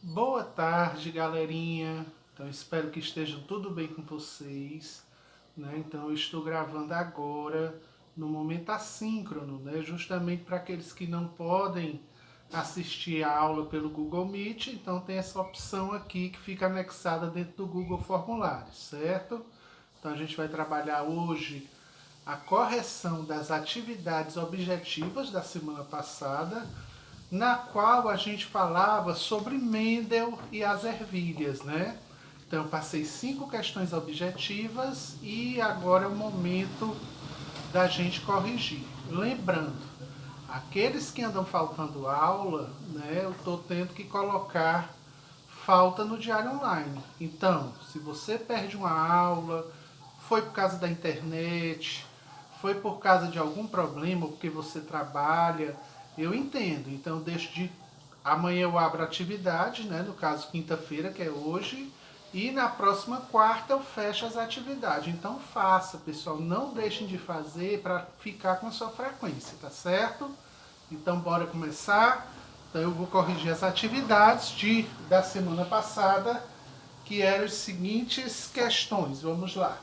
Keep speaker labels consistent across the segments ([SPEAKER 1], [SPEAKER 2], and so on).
[SPEAKER 1] Boa tarde, galerinha. Então, espero que esteja tudo bem com vocês, né? Então, eu estou gravando agora no momento assíncrono, né? Justamente para aqueles que não podem assistir a aula pelo Google Meet, então tem essa opção aqui que fica anexada dentro do Google Formulários, certo? Então, a gente vai trabalhar hoje a correção das atividades objetivas da semana passada, na qual a gente falava sobre Mendel e as ervilhas, né? Então eu passei 5 questões objetivas e agora é o momento da gente corrigir. Lembrando, aqueles que andam faltando aula, né, eu estou tendo que colocar falta no diário online. Então, se você perde uma aula, foi por causa da internet, foi por causa de algum problema, ou porque você trabalha, eu entendo. Então, deixo de. Amanhã eu abro a atividade, né? No caso, quinta-feira, que é hoje. E na próxima quarta eu fecho as atividades. Então faça, pessoal. Não deixem de fazer para ficar com a sua frequência, tá certo? Então bora começar. Então eu vou corrigir as atividades da semana passada, que eram as seguintes questões. Vamos lá.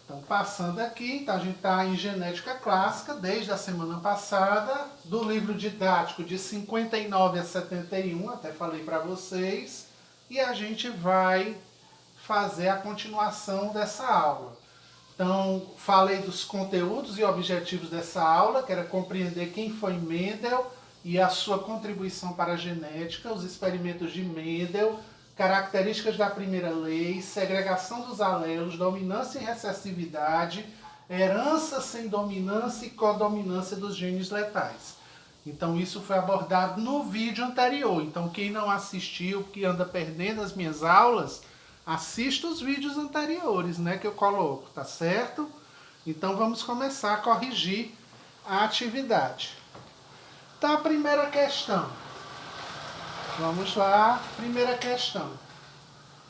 [SPEAKER 1] Então, passando aqui, então a gente está em genética clássica, desde a semana passada, do livro didático de 59 a 71, até falei para vocês, e a gente vai fazer a continuação dessa aula. Então, falei dos conteúdos e objetivos dessa aula, que era compreender quem foi Mendel e a sua contribuição para a genética, os experimentos de Mendel, características da primeira lei, segregação dos alelos, dominância e recessividade, herança sem dominância e codominância dos genes letais. Então isso foi abordado no vídeo anterior. Então quem não assistiu, que anda perdendo as minhas aulas, assista os vídeos anteriores, né, que eu coloco, tá certo? Então vamos começar a corrigir a atividade. Então a primeira questão. Vamos lá, primeira questão.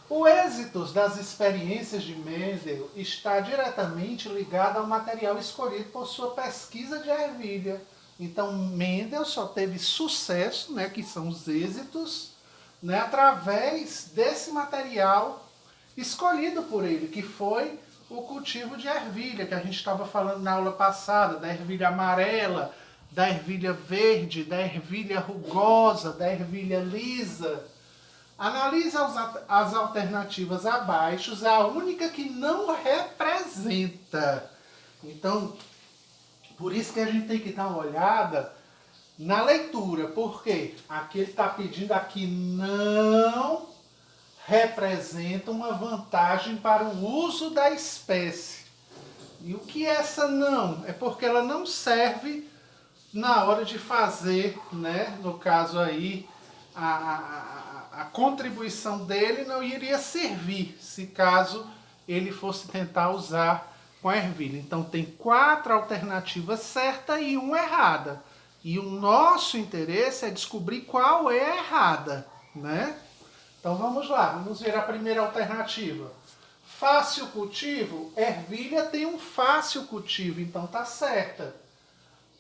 [SPEAKER 1] O êxito das experiências de Mendel está diretamente ligado ao material escolhido por sua pesquisa de ervilha. Então, Mendel só teve sucesso, né, que são os êxitos, né, através desse material escolhido por ele, que foi o cultivo de ervilha, que a gente estava falando na aula passada, da ervilha amarela, da ervilha verde, da ervilha rugosa, da ervilha lisa. Analise as alternativas abaixo, é a única que não representa. Então, por isso que a gente tem que dar uma olhada na leitura. Por quê? Aqui ele está pedindo aqui não representa uma vantagem para o uso da espécie. E o que é essa não? É porque ela não serve na hora de fazer, né? No caso aí, a contribuição dele não iria servir se caso ele fosse tentar usar com a ervilha. Então tem 4 alternativas certas e uma errada. E o nosso interesse é descobrir qual é a errada, né? Então vamos lá, vamos ver a primeira alternativa. Fácil cultivo, ervilha tem um fácil cultivo, então tá certa.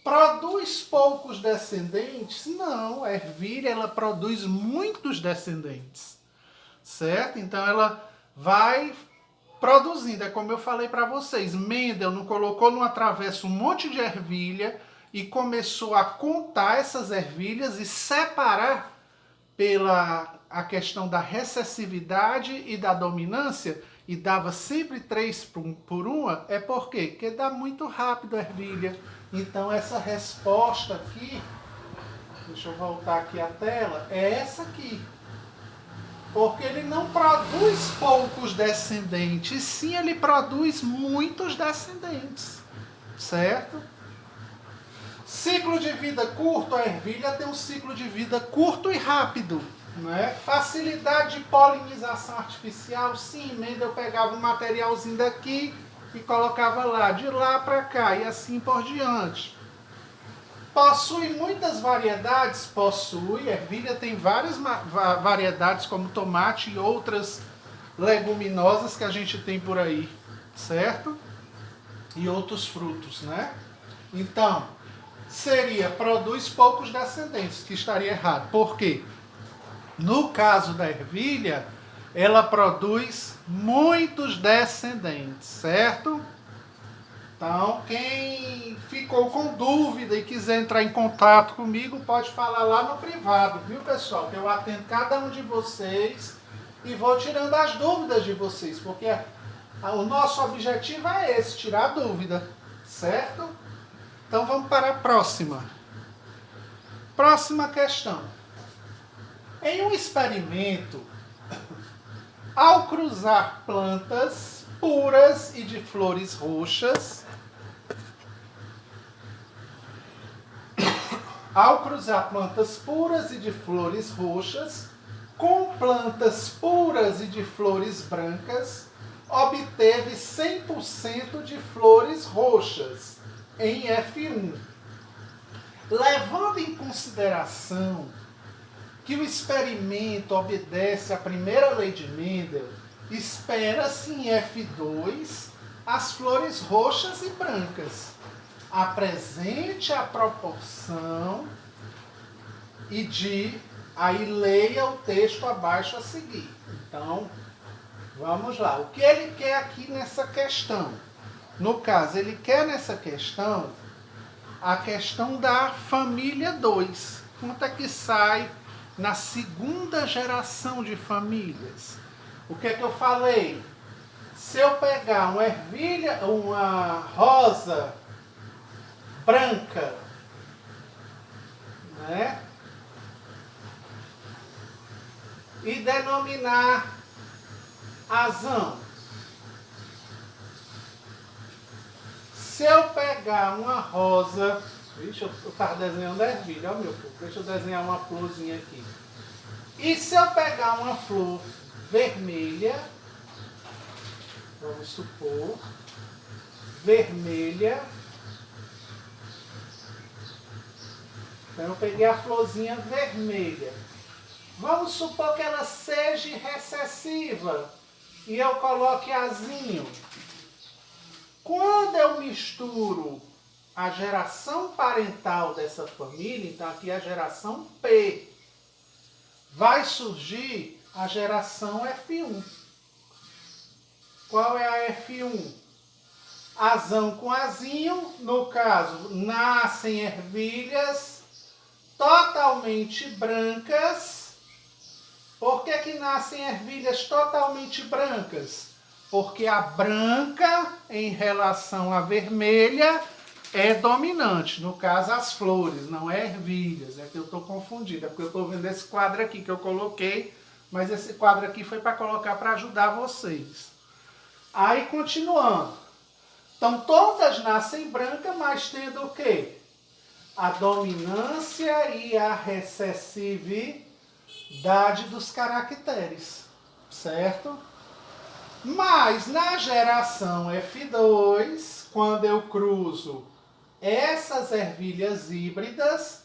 [SPEAKER 1] Produz poucos descendentes? Não, a ervilha ela produz muitos descendentes, certo? Então ela vai produzindo, é como eu falei para vocês, Mendel não colocou numa travessa um monte de ervilha e começou a contar essas ervilhas e separar pela a questão da recessividade e da dominância e dava sempre 3 por uma, é por quê? Porque dá muito rápido a ervilha. Então essa resposta aqui, deixa eu voltar aqui a tela, é essa aqui. Porque ele não produz poucos descendentes, sim ele produz muitos descendentes, certo? Ciclo de vida curto, a ervilha tem um ciclo de vida curto e rápido. Né? Facilidade de polinização artificial, sim, Mendel pegava um materialzinho daqui e colocava lá, de lá para cá e assim por diante. Possui muitas variedades? Possui, ervilha tem várias variedades como tomate e outras leguminosas que a gente tem por aí, certo? E outros frutos, né? Então, seria produz poucos descendentes, que estaria errado. Por quê? No caso da ervilha, ela produz muitos descendentes, certo? Então, quem ficou com dúvida e quiser entrar em contato comigo, pode falar lá no privado, viu, pessoal? Que eu atendo cada um de vocês e vou tirando as dúvidas de vocês, porque o nosso objetivo é esse, tirar a dúvida, certo? Então, vamos para a próxima. Próxima questão. Em um experimento, ao cruzar plantas puras e de flores roxas, com plantas puras e de flores brancas, obteve 100% de flores roxas em F1. Levando em consideração que o experimento obedece à primeira lei de Mendel, espera-se em F2 as flores roxas e brancas. Apresente a proporção e aí leia o texto abaixo a seguir. Então, vamos lá. O que ele quer aqui nessa questão? No caso, ele quer nessa questão a questão da família 2. Quanto é que sai na segunda geração de famílias? O que é que eu falei? Se eu pegar uma ervilha, uma rosa branca, né? E denominar azão. Se eu pegar uma rosa... Vixe, eu estava desenhando a ervilha, ó meu povo. Deixa eu desenhar uma florzinha aqui. E se eu pegar uma flor vermelha, vamos supor, vermelha. Então eu peguei a florzinha vermelha. Vamos supor que ela seja recessiva e eu coloque azinho. Quando eu misturo a geração parental dessa família, então aqui é a geração P, vai surgir a geração F1. Qual é a F1? Azão com azinho, no caso, nascem ervilhas totalmente brancas. Por que que nascem ervilhas totalmente brancas? Porque a branca, em relação à vermelha, é dominante. No caso, as flores, não é ervilhas. É que eu estou confundido. É porque eu estou vendo esse quadro aqui que eu coloquei, mas esse quadro aqui foi para colocar para ajudar vocês. Aí, continuando. Então, todas nascem brancas, mas tendo o quê? A dominância e a recessividade dos caracteres, certo? Mas na geração F2, quando eu cruzo essas ervilhas híbridas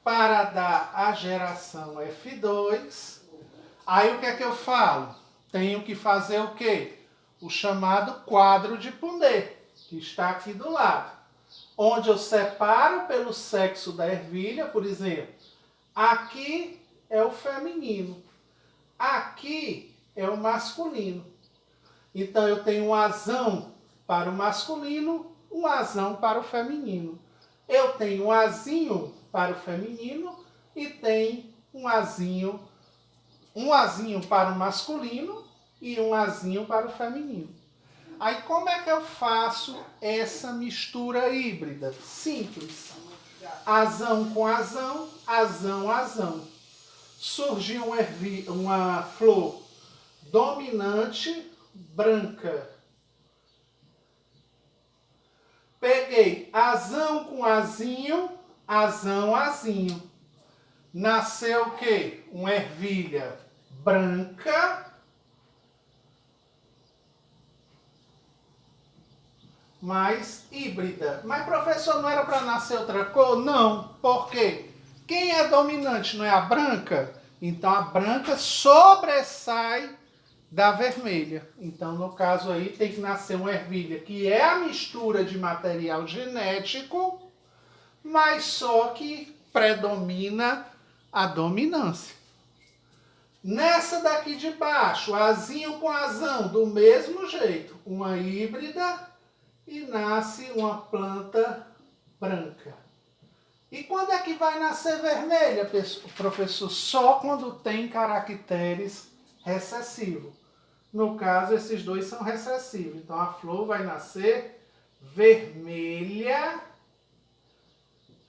[SPEAKER 1] para dar a geração F2, aí o que é que eu falo? Tenho que fazer o quê? O chamado quadro de Pundé, que está aqui do lado. Onde eu separo pelo sexo da ervilha, por exemplo, aqui é o feminino, aqui é o masculino. Então eu tenho um azão para o masculino, um azão para o feminino. Eu tenho um azinho para o feminino e tem um azinho para o masculino e um azinho para o feminino. Aí como é que eu faço essa mistura híbrida? Simples. Azão com azão, azão, azão. Surgiu uma flor dominante branca. Peguei azão com azinho, azão, azinho. Nasceu o quê? Uma ervilha branca, mas híbrida. Mas, professor, não era para nascer outra cor? Não. Por quê? Quem é dominante não é a branca? Então, a branca sobressai da vermelha. Então, no caso aí, tem que nascer uma ervilha que é a mistura de material genético mas só que predomina a dominância. Nessa daqui de baixo, azinho com azão, do mesmo jeito, uma híbrida e nasce uma planta branca. E quando é que vai nascer vermelha, professor? Só quando tem caracteres recessivos. No caso, esses dois são recessivos. Então, a flor vai nascer vermelha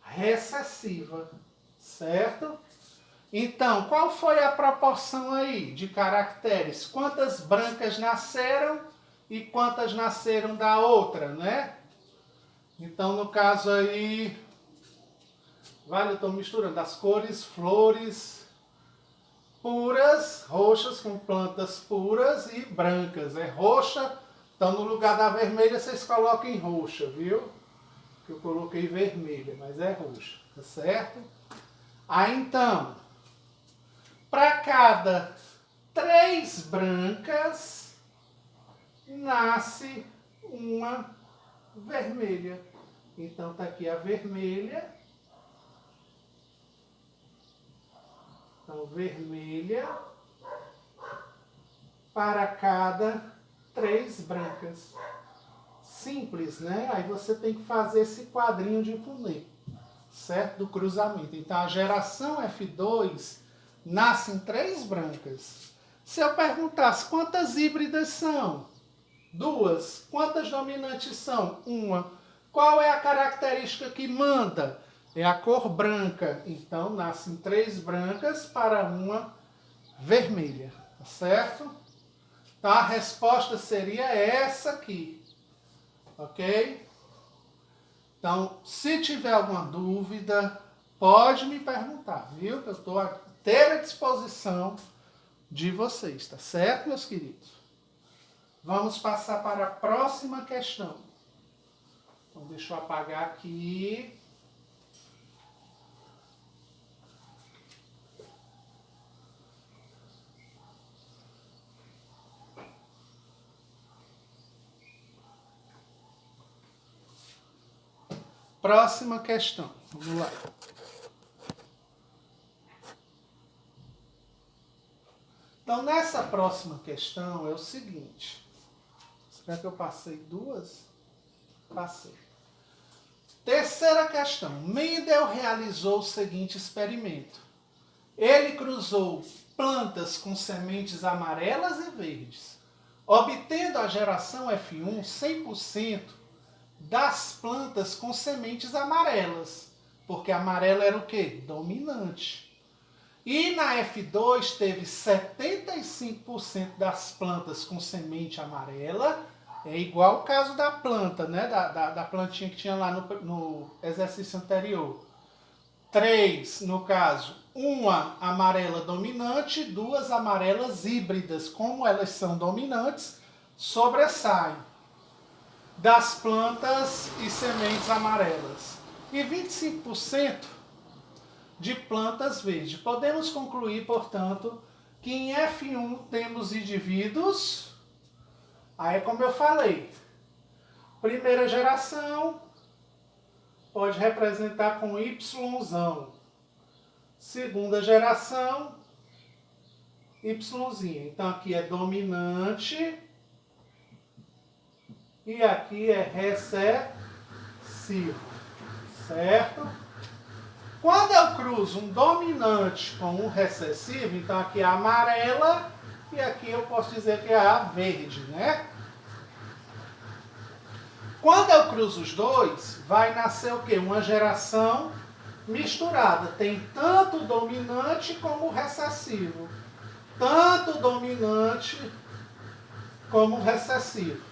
[SPEAKER 1] recessiva, certo? Então, qual foi a proporção aí de caracteres? Quantas brancas nasceram e quantas nasceram da outra, né? Então, no caso aí, vale, eu estou misturando as cores, flores puras, roxas com plantas puras e brancas. É roxa, então no lugar da vermelha vocês coloquem roxa, viu? Que eu coloquei vermelha, mas é roxa, tá certo? Aí então, para cada 3 brancas, nasce uma vermelha. Então tá aqui a vermelha. Então, vermelha para cada 3 brancas. Simples, né? Aí você tem que fazer esse quadrinho de Punnett, certo? Do cruzamento. Então, a geração F2 nascem 3 brancas. Se eu perguntasse quantas híbridas são? 2. Quantas dominantes são? 1. Qual é a característica que manda? É a cor branca. Então, nascem 3 brancas para uma vermelha. Tá certo? Então, a resposta seria essa aqui. Ok? Então, se tiver alguma dúvida, pode me perguntar, viu? Eu estou à inteira disposição de vocês, tá certo, meus queridos? Vamos passar para a próxima questão. Então, deixa eu apagar aqui. Próxima questão. Vamos lá. Então, nessa próxima questão é o seguinte. Será que eu passei 2? Passei. Terceira questão. Mendel realizou o seguinte experimento. Ele cruzou plantas com sementes amarelas e verdes, obtendo a geração F1 100% das plantas com sementes amarelas, porque amarela era o quê? Dominante. E na F2 teve 75% das plantas com semente amarela, é igual o caso da planta, né? Da plantinha que tinha lá no exercício anterior. 3, no caso, uma amarela dominante, 2 amarelas híbridas. Como elas são dominantes, sobressaem das plantas e sementes amarelas. E 25% de plantas verdes. Podemos concluir, portanto, que em F1 temos indivíduos, aí como eu falei, primeira geração pode representar com Yzão. Segunda geração, Yzinha. Então aqui é dominante e aqui é recessivo, certo? Quando eu cruzo um dominante com um recessivo, então aqui é a amarela e aqui eu posso dizer que é a verde, né? Quando eu cruzo os dois, vai nascer o quê? Uma geração misturada. Tem tanto dominante como recessivo. Tanto dominante como recessivo.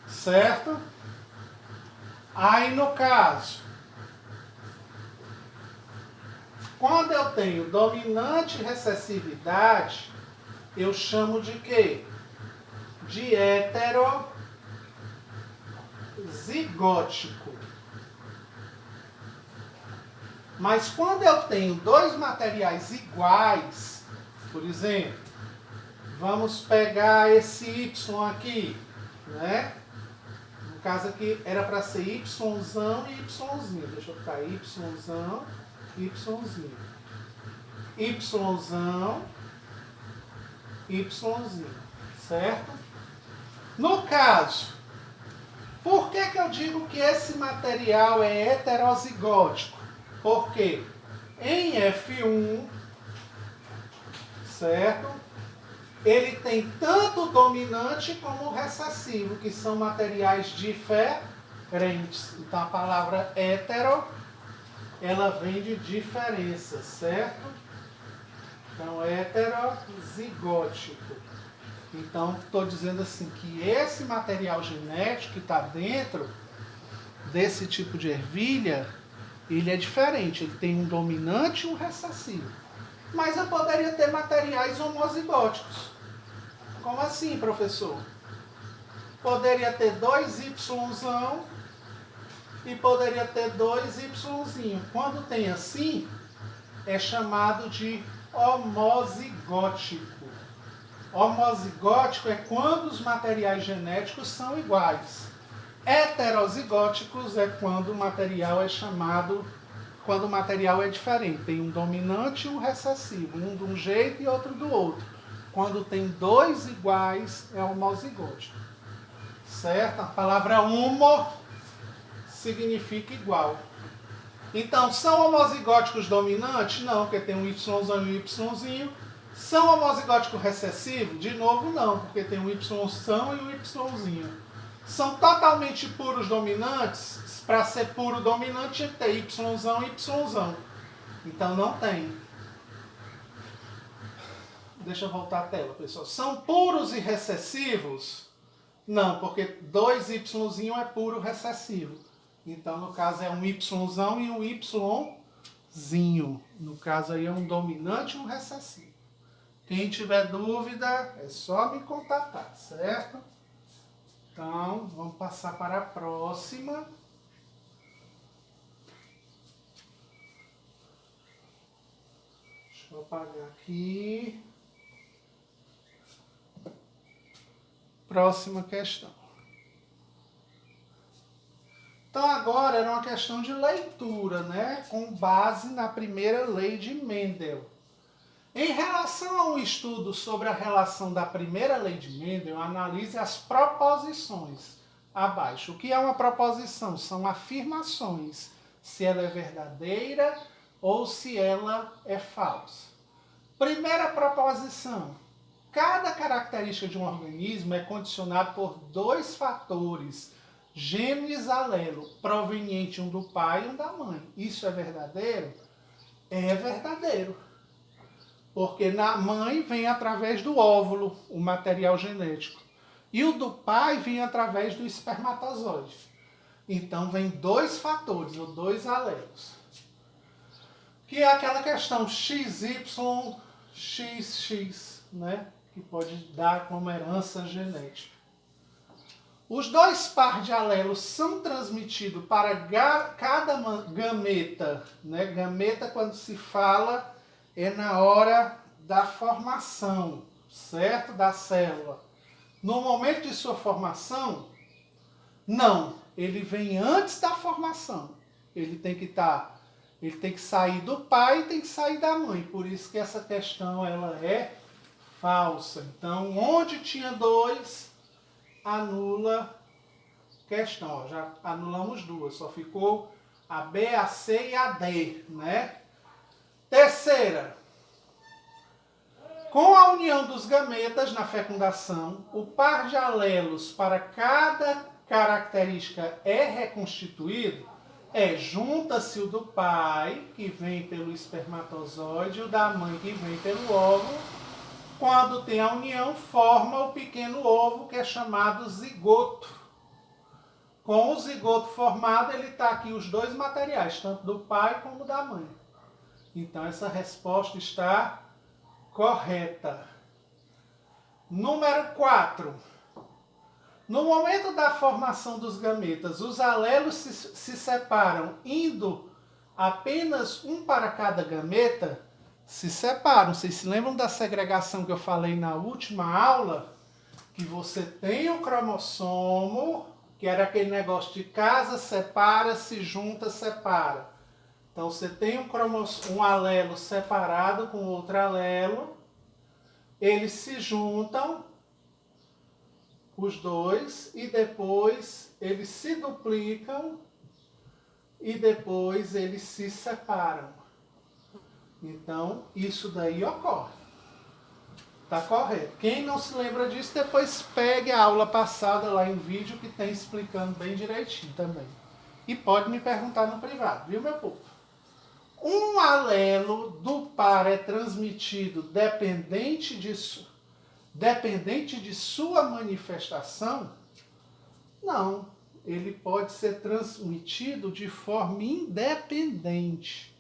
[SPEAKER 1] Certo? Aí no caso, quando eu tenho dominante e recessividade, eu chamo de quê? De heterozigótico. Mas quando eu tenho 2 materiais iguais, por exemplo, vamos pegar esse Y aqui, né? caso aqui era para ser Yzão e Yzinho. Deixa eu botar Yzão, Yzinho. Yzão, Yzinho. Certo? No caso, por que eu digo que esse material é heterozigótico? Porque em F1, certo? Ele tem tanto o dominante como o recessivo, que são materiais diferentes. Então a palavra hetero, ela vem de diferença, certo? Então heterozigótico. Então estou dizendo assim que esse material genético que está dentro desse tipo de ervilha, ele é diferente. Ele tem um dominante e um recessivo. Mas eu poderia ter materiais homozigóticos. Como assim, professor? Poderia ter 2Yzão e poderia ter 2Yzinho. Quando tem assim, é chamado de homozigótico. Homozigótico é quando os materiais genéticos são iguais. Heterozigóticos é quando o material é chamado, quando o material é diferente. Tem um dominante e um recessivo, um de um jeito e outro do outro. Quando tem dois iguais, é homozigótico. Certo? A palavra homo significa igual. Então, são homozigóticos dominantes? Não, porque tem um Yzão e um Yzinho. São homozigóticos recessivos? De novo, não, porque tem um Yzão e um Yzinho. São totalmente puros dominantes? Para ser puro dominante, tinha que ter Yzão e Yzão. Então, não tem. Deixa eu voltar a tela, pessoal. São puros e recessivos? Não, porque 2Yzinho é puro recessivo. Então, no caso, é um Yzão e um Yzinho. No caso, aí é um dominante e um recessivo. Quem tiver dúvida, é só me contatar, certo? Então, vamos passar para a próxima. Deixa eu apagar aqui. Próxima questão. Então agora era uma questão de leitura, né? Com base na primeira lei de Mendel. Em relação ao estudo sobre a relação da primeira lei de Mendel, analise as proposições abaixo. O que é uma proposição? São afirmações, se ela é verdadeira ou se ela é falsa. Primeira proposição. Cada característica de um organismo é condicionada por dois fatores, gêmeos alelo, proveniente um do pai e um da mãe. Isso é verdadeiro? É verdadeiro. Porque na mãe vem através do óvulo, o material genético. E o do pai vem através do espermatozoide. Então vem dois fatores, ou dois alelos. Que é aquela questão XY, XX, né? Que pode dar como herança genética. Os dois pares de alelos são transmitidos para cada gameta, né? Gameta, quando se fala, é na hora da formação, certo? Da célula. No momento de sua formação, não. Ele vem antes da formação. Ele tem que sair do pai e tem que sair da mãe. Por isso que essa questão ela é falsa. Então, onde tinha dois, anula questão. Ó, já anulamos duas, só ficou a B, a C e a D, né? Terceira. Com a união dos gametas na fecundação, o par de alelos para cada característica é reconstituído. Junta-se o do pai, que vem pelo espermatozoide, e o da mãe, que vem pelo óvulo. Quando tem a união, forma o pequeno ovo, que é chamado zigoto. Com o zigoto formado, ele está aqui os dois materiais, tanto do pai como da mãe. Então, essa resposta está correta. Número 4. No momento da formação dos gametas, os alelos se separam, indo apenas um para cada gameta, se separam. Vocês se lembram da segregação que eu falei na última aula? Que você tem o cromossomo, que era aquele negócio de casa, separa, se junta, separa. Então você tem um alelo separado com outro alelo, eles se juntam, os dois, e depois eles se duplicam e depois eles se separam. Então, isso daí ocorre. Tá correto. Quem não se lembra disso, depois pegue a aula passada lá em vídeo que tem explicando bem direitinho também. E pode me perguntar no privado, viu, meu povo? Um alelo do par é transmitido dependente de sua manifestação? Não. Ele pode ser transmitido de forma independente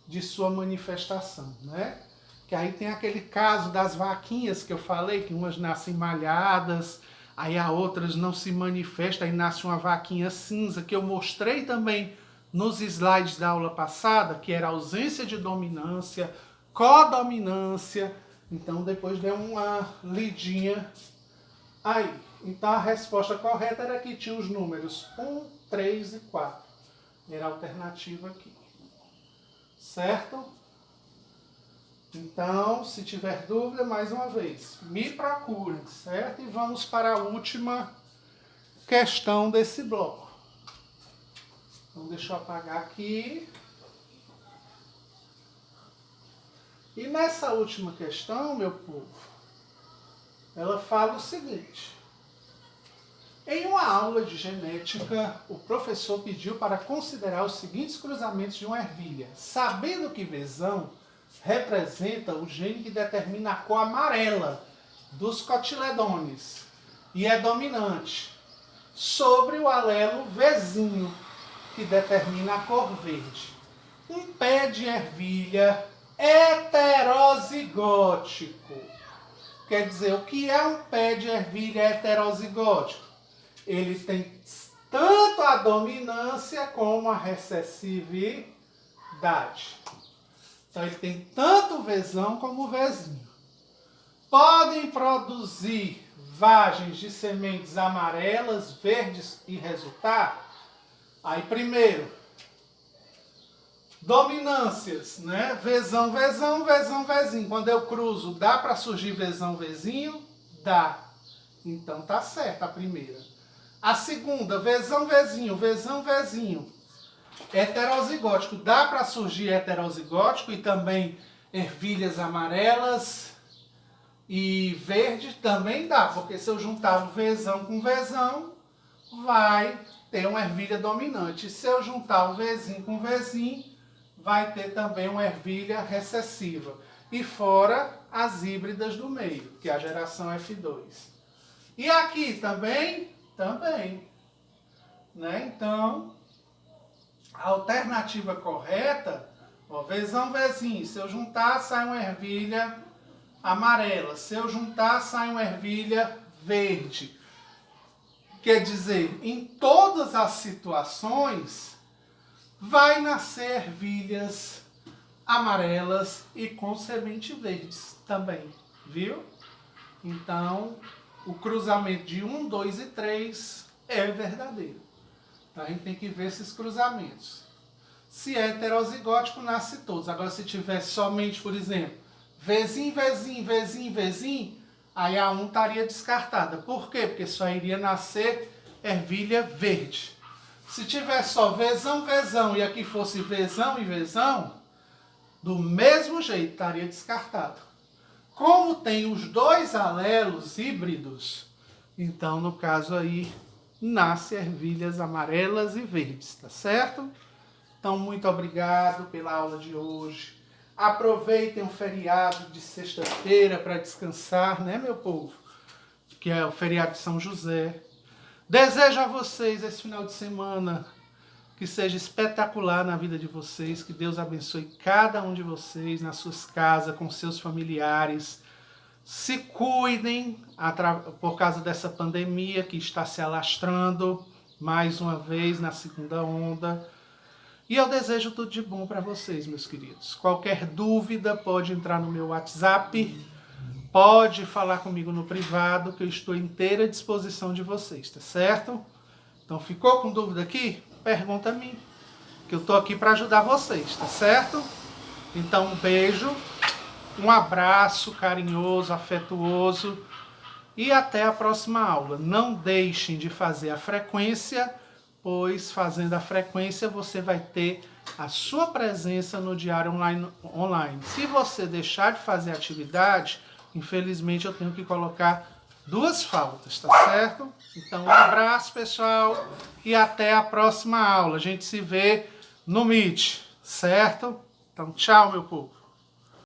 [SPEAKER 1] de sua manifestação, né? Que aí tem aquele caso das vaquinhas que eu falei, que umas nascem malhadas, aí as outras não se manifestam, aí nasce uma vaquinha cinza, que eu mostrei também nos slides da aula passada, que era ausência de dominância, codominância. Então depois deu uma lidinha aí. Então a resposta correta era que tinha os números 1, 3 e 4. Era a alternativa aqui. Certo? Então, se tiver dúvida, mais uma vez, me procurem, certo? E vamos para a última questão desse bloco. Então, deixa eu apagar aqui. E nessa última questão, meu povo, ela fala o seguinte. Em uma aula de genética, o professor pediu para considerar os seguintes cruzamentos de uma ervilha, sabendo que Vzão representa o gene que determina a cor amarela dos cotiledones e é dominante sobre o alelo Vzinho, que determina a cor verde. Um pé de ervilha heterozigótico. Quer dizer, o que é um pé de ervilha heterozigótico? Ele tem tanto a dominância como a recessividade. Então ele tem tanto o Vzão como o Vzinho. Podem produzir vagens de sementes amarelas, verdes e resultar? Aí primeiro, dominâncias, né? Vzão, Vzão, Vzão, Vzinho. Quando eu cruzo, dá para surgir Vzão, Vzinho? Dá. Então tá certo a primeira. A segunda, Vzão, Vzinho, Vzão, Vzinho. Heterozigótico, dá para surgir heterozigótico e também ervilhas amarelas e verde também dá, porque se eu juntar o Vzão com Vzão, vai ter uma ervilha dominante. E se eu juntar o Vzinho com Vzinho, vai ter também uma ervilha recessiva. E fora as híbridas do meio, que é a geração F2. E aqui também? Também. Né? Então, a alternativa correta, ó, Vzão, Vzinho, se eu juntar, sai uma ervilha amarela. Se eu juntar, sai uma ervilha verde. Quer dizer, em todas as situações, vai nascer ervilhas amarelas e com semente verdes também, viu? Então, o cruzamento de 1, 2 e 3 é verdadeiro. Então, a gente tem que ver esses cruzamentos. Se é heterozigótico, nasce todos. Agora, se tiver somente, por exemplo, Vzinho, Vzinho, Vzinho, Vzinho, aí a 1 estaria descartada. Por quê? Porque só iria nascer ervilha verde. Se tiver só Vzão, Vzão e aqui fosse Vzão e Vzão, do mesmo jeito estaria descartado. Como tem os dois alelos híbridos, então no caso aí nasce ervilhas amarelas e verdes, tá certo? Então muito obrigado pela aula de hoje. Aproveitem o feriado de sexta-feira para descansar, né, meu povo? Que é o feriado de São José. Desejo a vocês esse final de semana que seja espetacular na vida de vocês, que Deus abençoe cada um de vocês, nas suas casas, com seus familiares. Se cuidem por causa dessa pandemia que está se alastrando mais uma vez na segunda onda. E eu desejo tudo de bom para vocês, meus queridos. Qualquer dúvida pode entrar no meu WhatsApp, pode falar comigo no privado, que eu estou inteira à disposição de vocês, tá certo? Então, ficou com dúvida aqui? Pergunta a mim, que eu tô aqui para ajudar vocês, tá certo? Então, um beijo, um abraço carinhoso, afetuoso e até a próxima aula. Não deixem de fazer a frequência, pois fazendo a frequência você vai ter a sua presença no Diário Online. Se você deixar de fazer a atividade, infelizmente eu tenho que colocar 2 faltas, tá certo? Então, um abraço, pessoal, e até a próxima aula. A gente se vê no Meet, certo? Então, tchau, meu povo.